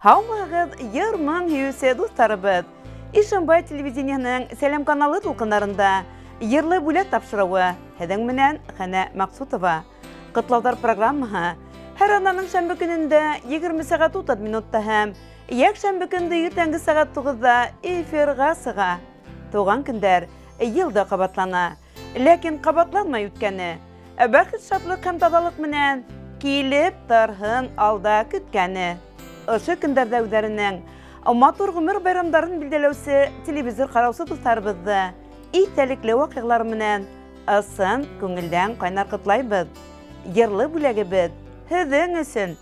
Haumağız yırmın hüyüse dostlarыбыз. İşinbay televiziyanın Selam kanalı tulkınlarında yırlı bulet tapşırığı hedin menen Hana Maksutova. Kıtlavdar programı her ananın şembe gününde 20 saat 30 minutta hem yak şembe günde yırtengü saat 9'da efirga sığa. Toğan künder yılda qabatlana. Lakin qabatlanmay ütkeni. Bәхет шатлык һәм тазалык менән килеп тарһын алда көткәне. Ошо көндәрдә үзләренең матур гомер байрамдарын билдәләүсе телевизор караучы дусларыбызды истәлекле вакыйгалар менән ысын күңелдән кайнар котлайбыз. Йырлы бүләгебез һеҙҙең өсөн.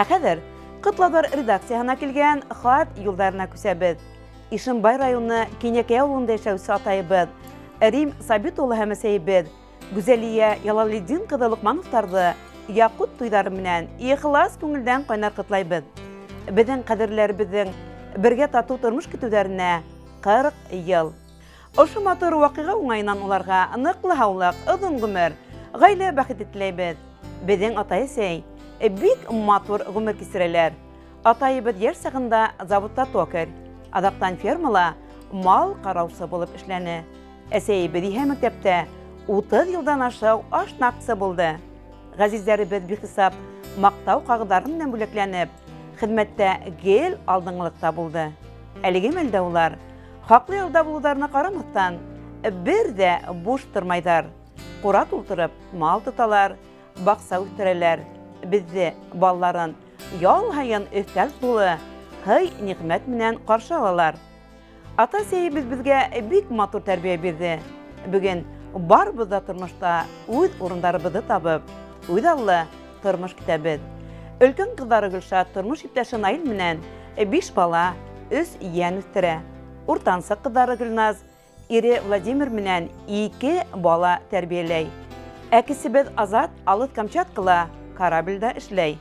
Әхәҙер Ҡытладар редакцияһына килгән хат юлдарына күсәбеҙ. Ишембай районы Кенәкәй ауылында йәшәүсе атайыбыҙ Рим Сабит улы һәм әсәйебеҙ Гүзәлиә Ялалетдин ҡыҙы Лоҡмановтарҙы яҡут туйҙары менән ихлас күңелдән ҡайнар ҡотлайбыҙ. Беҙҙең ҡәҙерләребеҙҙең бергә татыу тормош көтөүҙәренә 40 йыл. Ошо матур ваҡиға уңайынан уларға ныҡлы һаулыҡ, оҙон ғүмер, ғаилә бәхете теләйбеҙ. Беҙҙең атай-әсәй бик матур ғүмер кисерәләр. Атайыбыҙ йәш сағында заводта токарь, аҙаҡтан фермала мал ҡараусы булып эшләне. Әсәйебеҙ иһә мәктәптә 30 йылдан ашау ашнаҡсы булды. Ғәзиздәребеҙ бихисап маҡтау ҡағыҙҙары менән бүләкләнеп, хеҙмәттә гел алдыңлыҡта булды. Әлеге мәлдә улар хаҡлы ялда булыуҙарына ҡарамаҫтан, бер ҙә буш тормайҙар. Ҡура тултырып, мал тоталар, баҡса үҫтерәләр. Беҙҙе балларын ял һайын өҫтәл тулы hıy nikmet менен каршы алалар. Ата-сәйебез безгә бик матур тәрбия бирде. Бүген барыбыз да тормышта үз урындарыбызды табып, үз аллы тормыш китәбез. Өлкән кыздары Гөлшат тормыш иптәше Наил менән 5 бала, 3 ян үстерә. Уртансы кыздары Гөлназ ире Владимир менән 2 бала тәрбияләй. Әкесебез Азат Алыс Камчаткала корабльдә эшләй.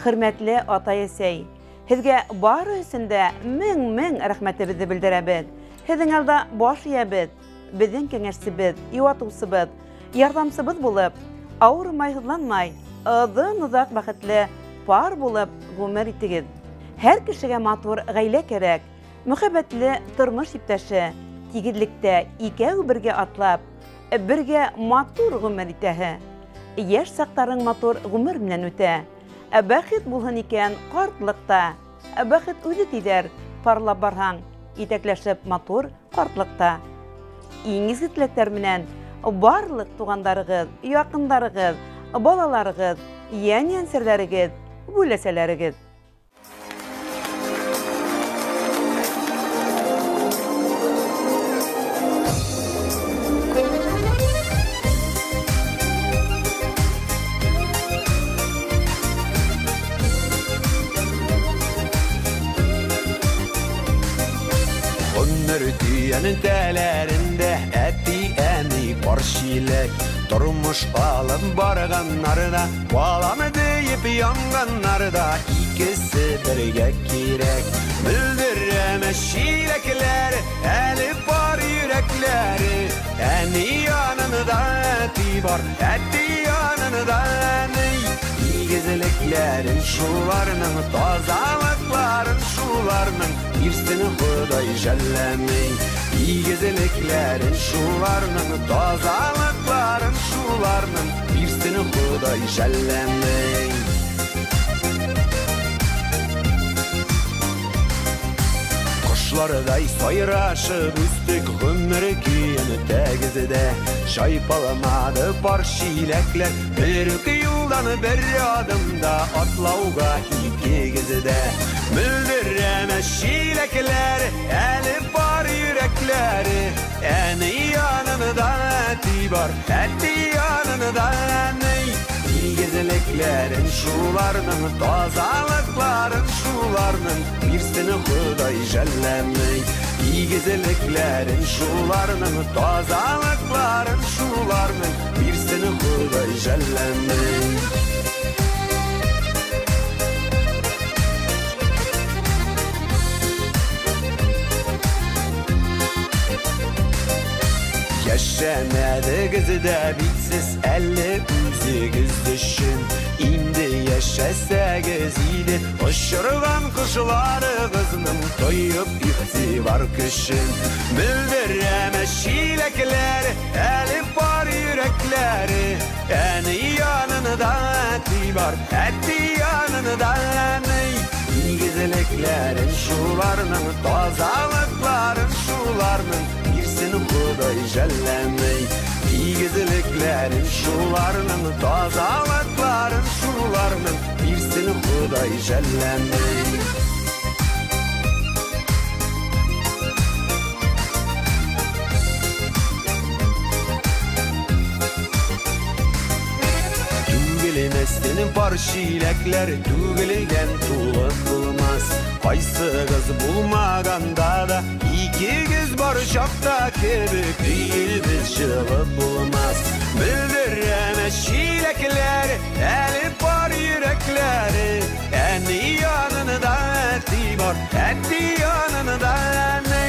Хөрмәтле ата-әсәй, һезгә бары өчен дә мең рәхмәтебезне белдерәбез. Һезнең алда баш иябез, безнең кәңәшчебез, юатучыбыз, ярдәмчыбыз булып, авырмай, һызланмай, озын-озак бәхетле пар булып гомер итегез. Һәр кешегә матур гаилә кирәк, мөхәббәтле тормыш иптәше, тигезлектә икәү бергә атлап, бергә матур гомер итәһе. Яшь сактарың матур гомер белән үтә. Бәхет булһын икән картлыкта, бәхет үзе тидер, парлап барһаң, итәкләшеп матур картлыкта. Иң изге теләктәр менән барлык тугандарыгыз, якындарыгыз, балаларыгыз, ян-янсәрләрегез, бүләсәләрегез. Dünyanın tələrində əti-əni var şilək Durmuş alıb barğanlarda Balamı deyib yanğanlarda İkisi birgə kirək Bildirəmə şiləkləri Əlib var yürəkləri Əni yanında əti var Əti yanında əni İgizliklərin şularının Tazalıkların şularının Birsini Xuday jəlləmin İgizliklərin şularının Tazalıkların şularının Birsini Xuday jəlləmin Quşlarday sayraşıb üstük Ömür kiyini təgizdə Şaypalamadı bar şiləklər Bir yıldan bir adımda Atlauğa ikigizdə Müldürəmə şiləkləri Əlib var yürəkləri Əni yanında əti var Əti yanında əni İgizliklərin şularının Tazalıkların şularının Birsini Xuday jəlləmin İgizliklərin şularının Tazalıkların şularının Birsini Xuday jəlləmin Yaşamadıgızda bitsiz 58 düşün İndi yaşasagiz idi Uçurgan kuşlarıgızның Toyup ihtibar kışın Bildirəmə şiləkləri Əlib var yürəkləri Əni yanında əti var Əti yanında əni İgizliklərin şularının Tazalıkların şularının Birsini Xuday jəlləmin İgizliklərin şularının Tazalıkların şularının Birsini Xuday jəlləmin Tügülmesinin par şiləklər Tügülgən tulıq bulmaz Qaysı qız bulmaganda da İki göz var şapta kebik Değil biz çıgıb bulmaz Bildirəmə şiləkləri Əlib var yürəkləri Əni yanında əti var Əti yanında əni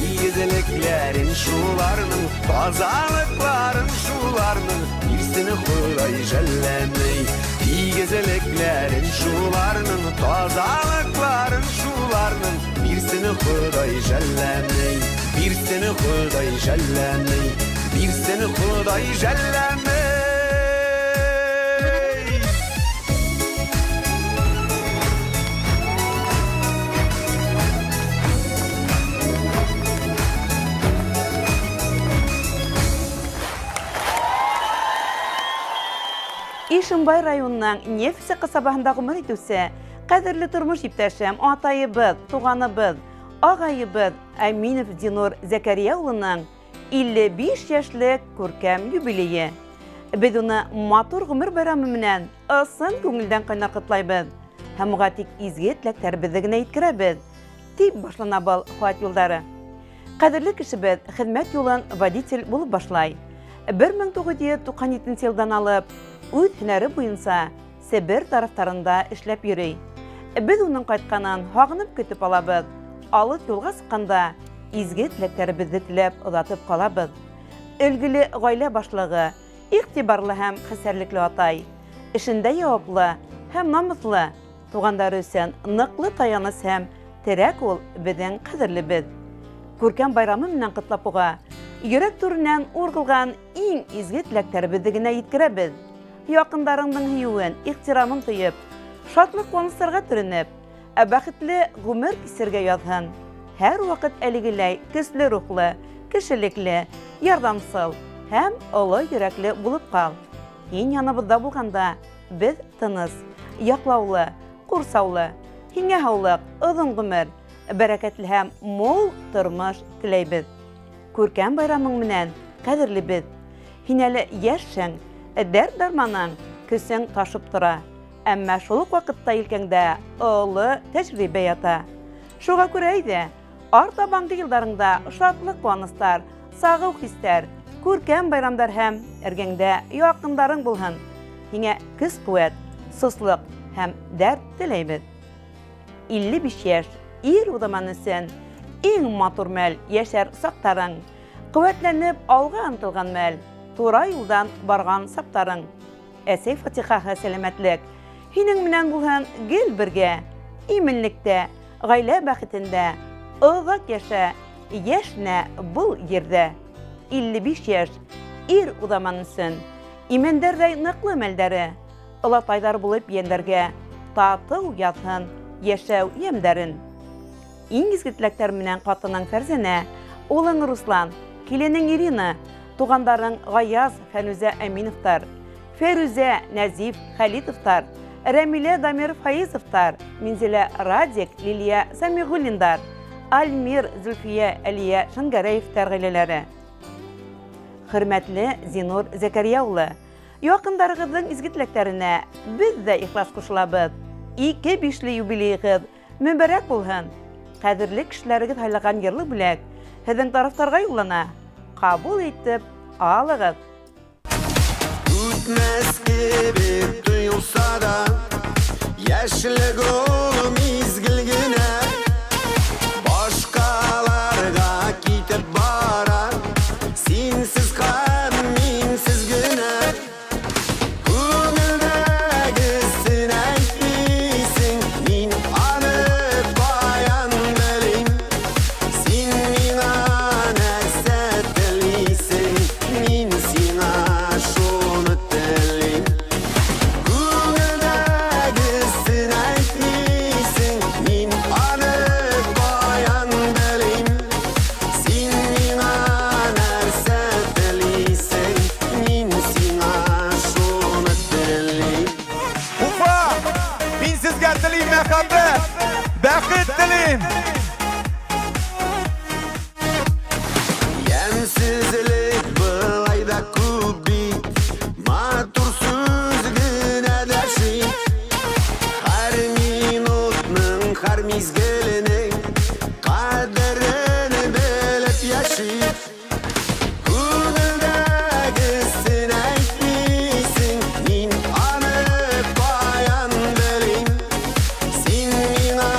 İgizliklərin şularının Tazalıkların şularının Birsini Xuday jəlləmin İgizliklərin şularının Tazalıkların şularının Birsini Xuday jəlləmin Birsini Xuday jəlləmin Birsini Xuday jəlləmin Ишимбай районының Нефтьсе касабаһында гомер итүсе Кадерлі тұрмыш иптәшем, атайыбыз, туғаныбыз, ағайыбыз Әминов Зинур Зәкәрия улының 55 яшьлек күркәм юбилейі. Біз оны матур ғұмыр байрамы менән ысын күңелдән кайнар котлайбыз. Һәм уға тик изге теләкләребезне генә иткерәбез. Дип башлана был хат юлдары. Кадерле кешебез хезмәт юлын водитель булып башлай. 1997 елдан алып, үз һөнәре буенча Себер тарафтарында эшләп йөри. Біз оның кайтканын һагынып көтеп алабыз. Алыс юлга сыкканда изге теләкләребезне теләп озатып калабыз. Өлгеле гаилә башлыгы, игътибарлы һәм хәсәрлекле атай, эшендә яваплы һәм намуслы, тугандары өчен ныклы таяныс һәм терәк ул безнең кадерлебез. Күркәм байрамы менән котлап уга йөрәк түреннән ургылган иң изге теләкләребезне генә иткерәбез. Якындарыңның һөюен, ихтирамын тоеп, шатлык куанычларга төренеп, бәхетле гомер кисергә язһын. Һәр вакыт әлегеләй көчле рухлы, кешелекле, ярдәмсыл һәм олы йөрәкле булып кал. Һин яныбызда булганда, без тыныс, яклаулы, курсаулы, һиңә һаулык, озын гомер, бәрәкәтле һәм мул тормыш теләйбез. Күркәм байрамың менән кадерлебез. Һин әле яшьсең, дәрт-дарманың көсең ташып тора. Әмма шул ук вакытта илкәңдә олы тәҗрибә ята. Шуңа күрә иде, артабанғы елдарыңда шатлык куанычлар, сагыу хистәр, күркәм байрамдар һәм эргәңдә якындарың булһын. Һиңә көч-куәт, суслык һәм дәрт теләйбез. 55 яшь ир удаманы өчен иң матур мәл яшәр сактарың, куәтләнеп алга ынтылган мәл, тура юлдан барган саптарың. Әсәй Фатихаһы сәламәтлек, һинең менән булһын гел бергә, именлектә, гаилә бәхетендә, озак яшә, яшнә был ердә. 55 яшь ир удаманы өчен имәндәрдәй ныклы мәлдәре, олатайдар булып йәндәргә тату ятһын яшәү ямдәрен. Иң изге теләктәр менән катының Фәрзәнә, улың Руслан, киленең Ирина, тугандарың Гаяз, Фәнүзә Әминовтар, Фәрүзә, Нәзиф, Хәлитовтар, Рәмилә Дамир Фаизовтар, Минзилә Радик, Лилия Самигуллиндар, Альмир, Зөлфия, Әлия Шангәрәевтар гаиләләре. Хөрмәтле Зинур Зәкәрия улы, якындарыгызның изге теләкләренә без дә ихлас кушылабыз. 25 юбилейгыз мөбарәк булһын. Кадерле кешеләрегез һайлаган йырлы бүләк һезнең тарафтарга юллана. Кабул итеп алыгыз. Үтмәс кебек тоелса да, яшьлек ул мизгел генә, башкаларга китеп бара, синсез һәм минсез генә. Күңелдәгесен әйтмисең, мин аны каян белим. Син миңа нәрсә телисең, мин сиңа шуны телим. Күңелдәгесен әйтмисең, мин аны каян белим. Син миңа нәрсә телисең, мин сиңа шуны телим. Уфа! Мин сезгә телим мәхәббәт, бәхет телим. Ямсызлык былай да күп бит, матур сүз генә дәши. Һәр минутның, һәр мизгеленең кадерен белеп яши. Күңелдәгесен әйтмисең, мин аны каян белим. Син миңа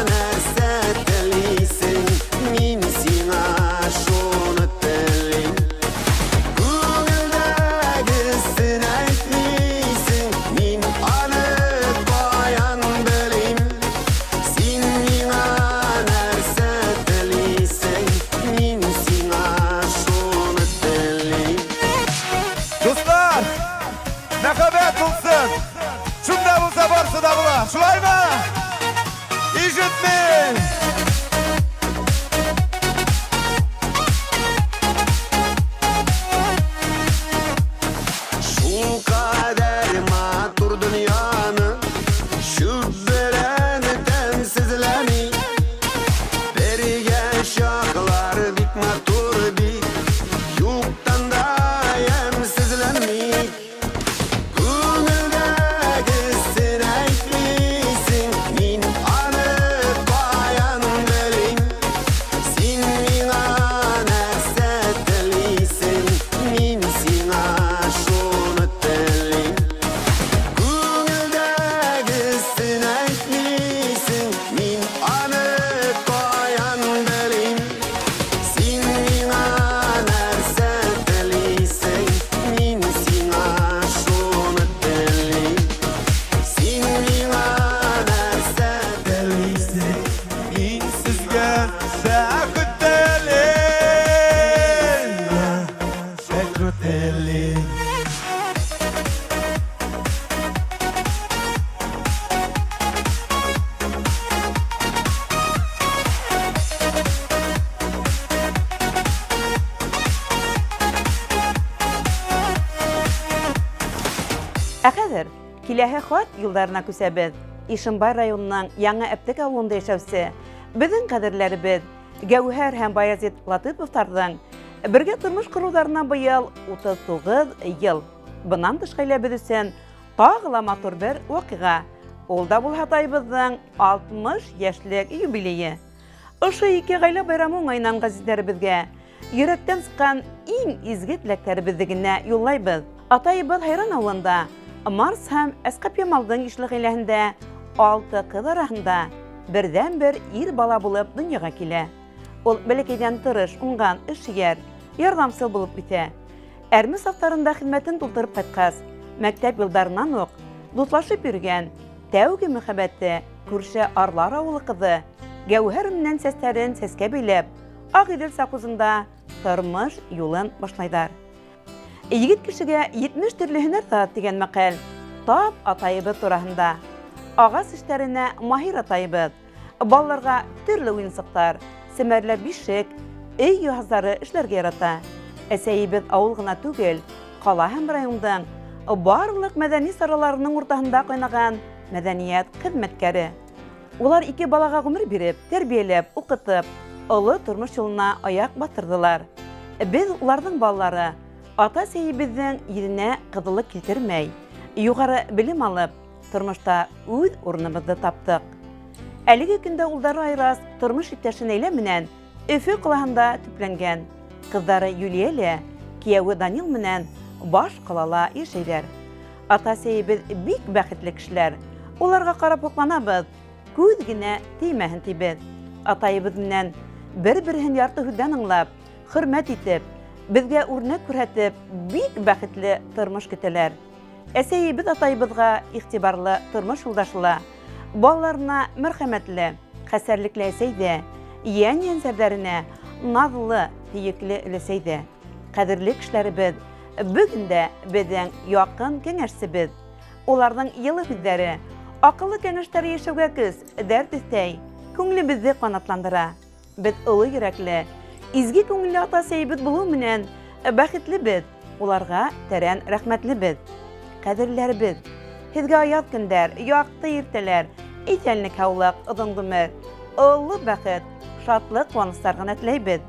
нәрсә телисең, мин сиңа шуны телим. Күңелдәгесен әйтмисең, мин аны каян белим. Син миңа нәрсә телисең, мин сиңа шуны телим. Dostlar, мәхәббәт булсын. Шунда булса барсы да була. Шулаймы? Ишетмин. Шул кадәр матур дөньяны, чүп берәр Әхәҙер, киләһе хат юлдарына күсәбеҙ. Ишембай районының Яңы Әптек ауылында йәшәүсе беҙҙең ҡәҙерләребеҙ Гәүһәр һәм Баязит Латыповтарҙың бергә тормош ҡороуҙарына быйыл 39 йыл. Бынан тыш ғаиләбеҙ өсөн тағы ла матур бер ваҡиға. Ул да булһа атайыбыҙҙың 60 йәшлек юбилейы. Ошо ике ғаилә байрамы уңайынан ғәзиздәребеҙгә йөрәктән сыҡҡан иң изге теләктәребеҙҙе генә юллайбыҙ. Атайыбыҙ Һайран ауылында Марс һәм Әсҡәп Ямалдың ишле ғаиләһендә 6 ҡыҙ араһында берҙән-бер ир бала булып донъяға килә. Ул бәләкәйҙән тырыш, уңған, эшсәр, ярҙамсыл булып үҫә. Әрме сафтарында хеҙмәтен тултырып ҡайтҡас, мәктәп йылдарынан уҡ дуҫлашып йөрөгән тәүге мөхәббәте күрше Арлар ауылы ҡыҙы Гәүһәр менән сәстәрен сәскә бәйләп, Ағиҙел совхозында тормош юлын башлайҙар. Егет кешегә 70 төрлө һөнәр тәғәт дигән мәҡәл тап атайыбыҙ тураһында. Ағас эштәренә маһир атайыбыҙ. Балаларға төрлө уйынсыҡтар, семәрләр бишек, өй йыһаздары эшләргә ярата. Әсәйебеҙ ауыл ғына түгел, ҡала һәм райондың барлыҡ мәҙәни сараларының уртаһында ҡайнаған мәҙәниәт хеҙмәткәре. Улар ике балаға ғүмер биреп, тәрбиәләп, уҡытып, оло тормош юлына аяҡ баҫтырҙылар. Беҙ уларҙың балалары ата-әсәйебеҙҙең еренә ҡыҙылыҡ килтермәй, юғары белем алып, тормошта үҙ урыныбыҙҙы таптыҡ. Әлеге көндә улдары Айраз тормош иптәше Нәйлә менән Өфө ҡалаһында төпләнгән. Ҡыҙҙары Юлия лә, кейәүе Данил менән баш ҡалала йәшәйҙәр. Ата-әсәйебеҙ бик бәхетле кешеләр. Уларға ҡарап һоҡланабыҙ, күҙ генә теймәһен тибеҙ. Атайыбыҙ менән бер-береһен ярты һүҙҙән аңлап, хөрмәт итеп, беҙгә үрнәк күрһәтеп, бик бәхетле тормош көтәләр. Әсәйебеҙ атайыбыҙға иғтибарлы тормош юлдашыла, балаларына мәрхәмәтле, хәсәрлекле әсәйҙә, йән-йәнсәрҙәренә наҙлы, һөйөклө өләсәйҙә. Ҡәҙерле кешеләребеҙ, бөгөн дә беҙҙең яҡын кәңәшсебеҙ. Уларҙың йылы һүҙҙәре, аҡыллы кәңәштәре йәшәүгә көс, дәрт өҫтәй, күңлебеҙҙе ҡанатландыра. Беҙ оло йөрәкле, изге күңелле ата-әсәйебеҙ булыу менән бәхетлебеҙ, уларға тәрән рәхмәтлебеҙ. Ҡәҙерләребеҙ, һеҙгә аяҙ көндәр, яҡты иртәләр, иҫәнлек һаулыҡ, оҙон ғүмер, оло бәхет, шатлыҡ, ҡыуаныстар ғына теләйбеҙ.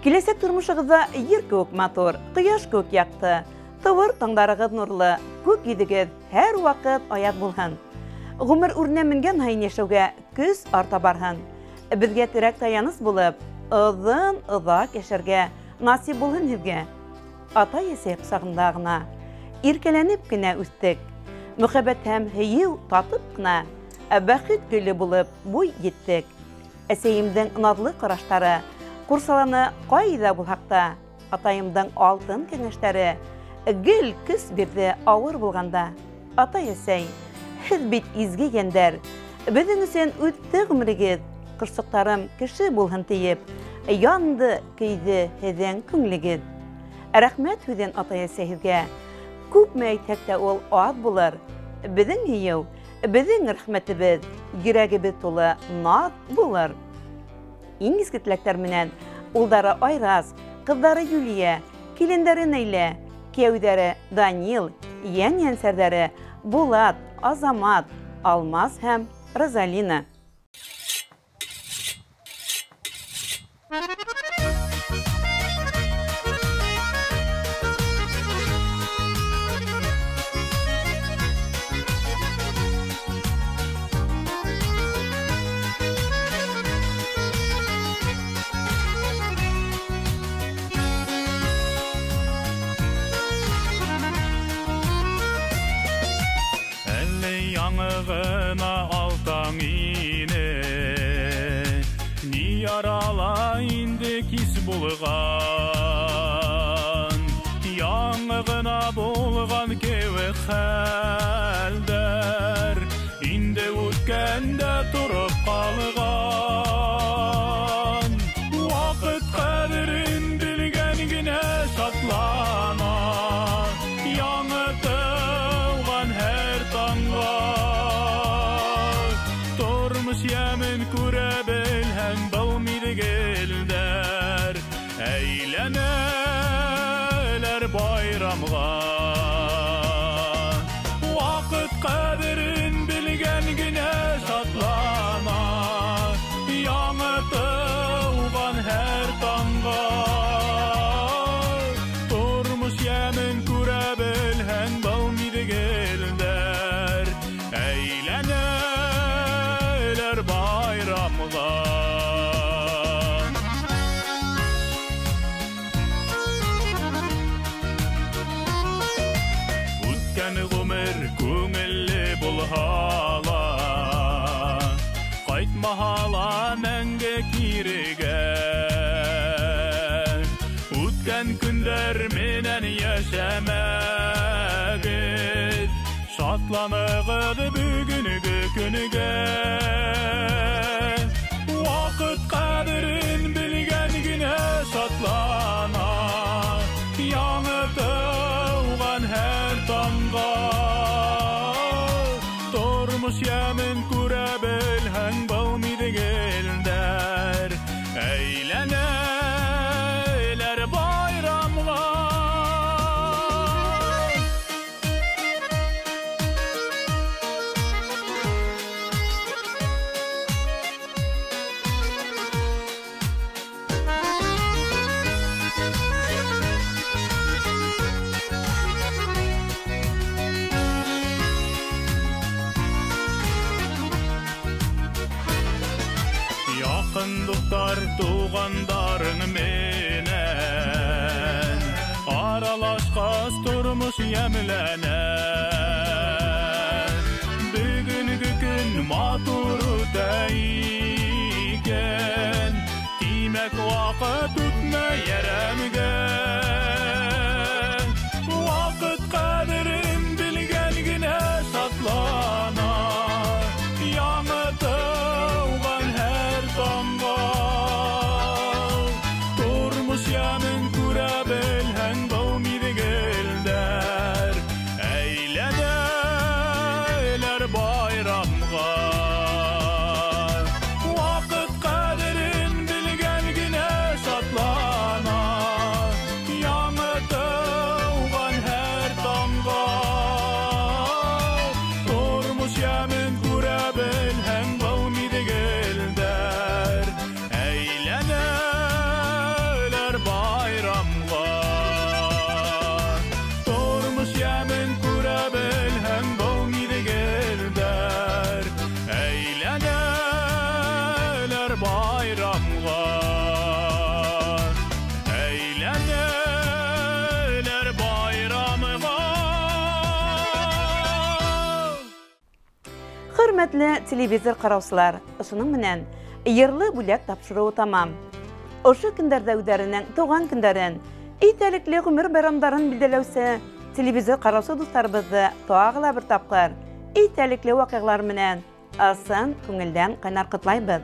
Киләсәк тормошығыҙҙа ер кеүек матур, ҡояш кеүек яҡты, тыуыр таңдарығыҙ нурлы, күк йөҙөгөҙ һәр ваҡыт аяҙ булһын. Ғүмер үренә менгән һайын йәшәүгә көс арта барһын. Беҙгә терәк таяныс булып, ыҙын ыҙаҡ йәшәргә насип булһын һеҙгә. Ата-әсәй ҡосағында ғына, иркәләнеп кенә үҫтек. Мөхәббәт һәм һөйөү татып ҡына, бәхет гөлө булып буй еттек. Әсәйемдең наҙлы ҡараштары ҡурсаланы ҡайҙа булһаҡ та, атайымдың алтын кәңәштәре гел көс бирҙе ауыр булғанда. Атай-әсәй, һеҙ бит изге йәндәр, беҙҙең өсөн үтте ғүмерегеҙ, ҡошсоҡтарым кеше булһын тиеп, янды, көйҙө һеҙҙең күңлегеҙ. Рәхмәт һүҙен атай-әсәйһеҙгә, күпме әйтһәк тә ул аҙ булыр. Беҙҙең һөйөү, беҙҙең рәхмәтебеҙ, йөрәгебеҙ тулы наҙ булыр. Иң изге теләктәр менән улдары Айраз, ҡыҙҙары Юлия, килендәре Нәйлә, кейәүҙәре Данил, йән-йәнсәрҙәре Булат, Азамат, Алмаз һәм Розалина. Яңығына алтаң ине, ни ярала инде кис булған. Яңығына болған кеуек хәлдәр, инде үткәндә тороп ҡалған. Ваҡыт ҡәҙерен белгән генә шатлана, yemin kure bilhen balmidi gelder eyleneler bayramga vakit kadirin bilgen güne satlana yanı doğan her tanga turmuş yemin kure bilhen balmidi gelder eyleneler bayramga Utken gumer kungilli bulhala Qaytma hala menge kirigen Utken günler menen yaşamagit Şatlanıgıd bugünüge günüge Vakit kadirin bilgen güne şatlana Yanı doğan her tanga Tormuş yemin kure bilhen balmidi gelder Eyleneler bayramga Yakınlıklar tuğandarın menen Aralaşqas turmuş yemlenen Bugünkü gün maturu deyken Demek vakit tutma yeremgen Vakit kadirin bilgen güne satlana Yanı doğan her tanga Turmuş yemin kure bilhen balmidi gelder Eyleneler bayramga Vakit kadirin bilgen güne satlana Yanı doğan her tanga Turmuş yemin kure bilhen balmidi gelder Eyleneler bayramga Turmuş yemin kure bilhen balmidi gelder Eyleneler bayramga Eyleneler bayramga Hürmetli televizor qarawçılar, ışının menen yırlı bulak tapşırığı tamam. Oşu künderde üderinin doğan günlerin, iytelikli ömür bayramların bildirilse, televizor qarawçı dostlarımızı toğağıla bir tapqır, iytelikli vakıqlar menen asın köngülden qaynar qıtlaybız.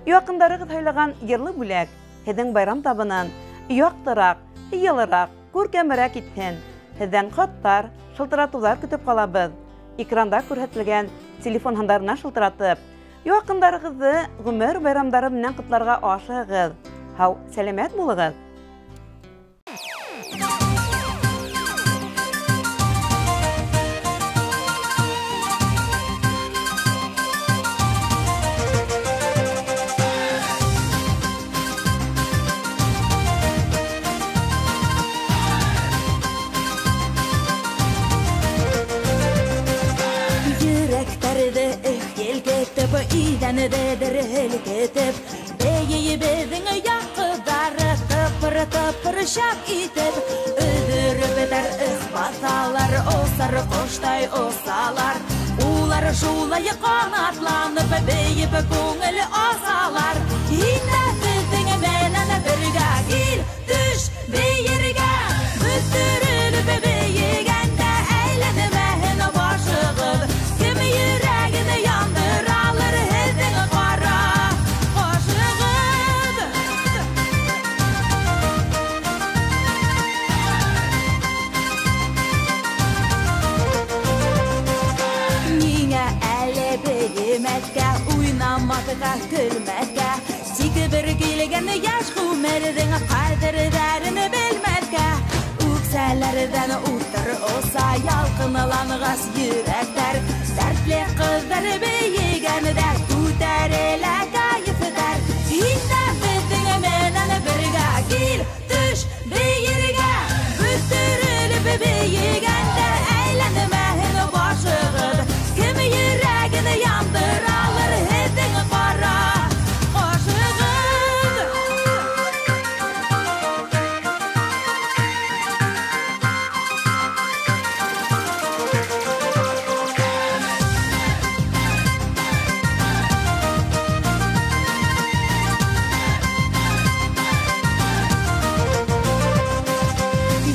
Yakındarı qıtaylagan yırlı bulak, hedin bayram tabının, yoqtıraq, yılıraq, көркемірәк итһен, һеҙҙән хаттар, шылтыратыуҙар көтөп ҡалабыҙ. Экранда күрһәтелгән телефон һандарына шылтыратып, яҡындарығыҙҙы ғүмер байрамдары менән ҡотларға ашығыҙ. Һау, сәләмәт булығыҙ. Derhel ketip, beyi bezin yakıdары tıpır şak itip, ödürüp eder ıhbasalar, osar koştay osalar, ular şulayı kanatlanıp, beyip koңыл asalar, yine sizin menene birga gil, düş beyirge, müstürülüp beyigende eğlenmehin başıgıp, kim yüreğini yandır alır hezin kara koşuğup. Niye ele beyimezke uynamadı Hayatına gülmezke Tiki bir gülgen yaş kumerden Kaderlerini bilmezke Ukselerden utur olsa Yalkınlanğas yürekler Dertli kızlar beyigen der Tutar ele kayıf der Hinna bedin menen birga Gil düş beyirge Büstürülüp beyigende Eğlenmehin başıgıd Kim yüreğini yandır alır Hedin kara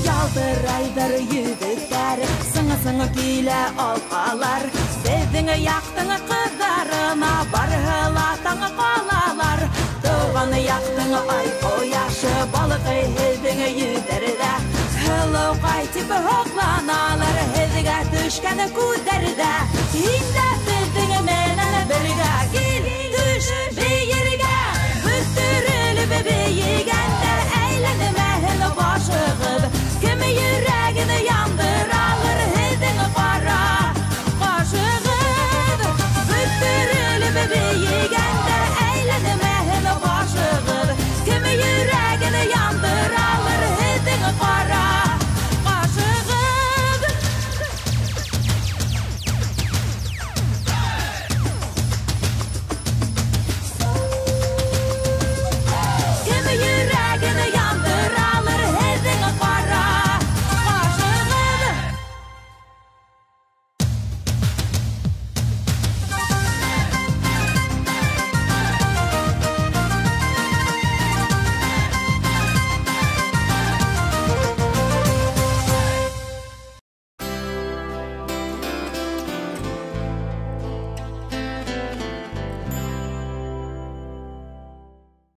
Yaldır yüzükler Sыңы kile alqalar Sizin yaktın kızlarına Barhılatan qalalar Doğan yaktın ay koyaşı Balık hizin yüzlerde Hılı qaytip hoqlanalar Hizge düşken kuderde Hinde